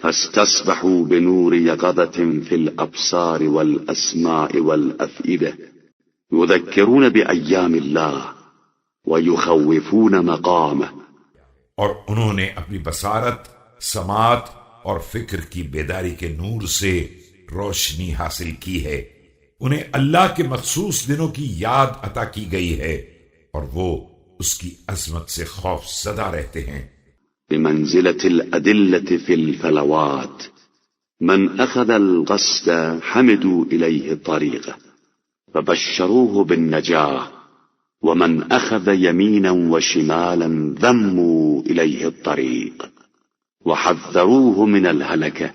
فاستصبحوا بنور يقظة في الأبصار والأسماع والأفئدة يذكرون بأيام الله ويخوفون مقامه. اور انہوں نے اپنی بصارت، سماعت اور فکر کی بیداری کے نور سے روشنی حاصل کی ہے. انہیں اللہ کے مخصوص دنوں کی یاد عطا کی گئی ہے اور وہ اس کی عظمت سے خوف زدہ رہتے ہیں. بمنزلة الأدلة في الفلوات من أخذ القصد حمدوا إليه الطريق فبشروه بالنجاة ومن أخذ يمينا وشمالا ذموا إليه الطريق وحذروه من الهلكة.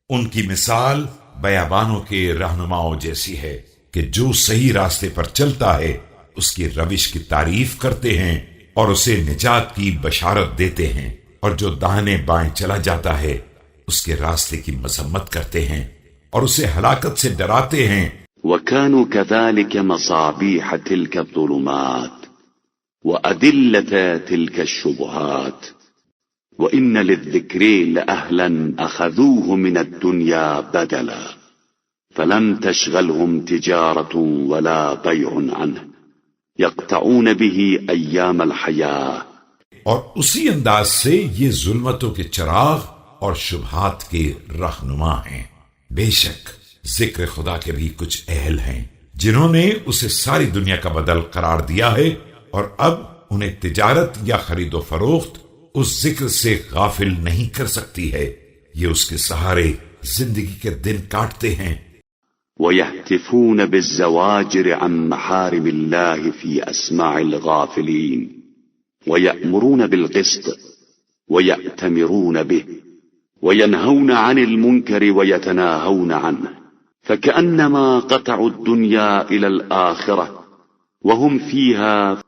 ان کی مثال بیابانوں کے رہنماؤں جیسی ہے کہ جو صحیح راستے پر چلتا ہے اس کی روش کی تعریف کرتے ہیں اور اسے نجات کی بشارت دیتے ہیں، اور جو داہنے بائیں چلا جاتا ہے اس کے راستے کی مذمت کرتے ہیں اور اسے ہلاکت سے ڈراتے ہیں. وكانوا كذلك مصابيح تلك الظلمات وأدلة تلك الشبهات وإن للذكر لأهلا أخذوه من الدنيا بدلا فلم تشغلهم تجارة ولا بيع عنه يقطعون به أيام الحياة. اور اسی انداز سے یہ ظلمتوں کے چراغ اور شبہات کے رہنما ہیں. بے شک ذکر خدا کے بھی کچھ اہل ہیں جنہوں نے اسے ساری دنیا کا بدل قرار دیا ہے، اور اب انہیں تجارت یا خرید و فروخت اس ذکر سے غافل نہیں کر سکتی ہے. یہ اس کے سہارے زندگی کے دن کاٹتے ہیں. ويهتفون بالزواجر عن محارم الله في أسماع الغافلين ويأمرون بالقسط ويأتمرون به وينهون عن المنكر ويتناهون عنه فكأنما قطعوا الدنيا إلى الآخرة وهم فيها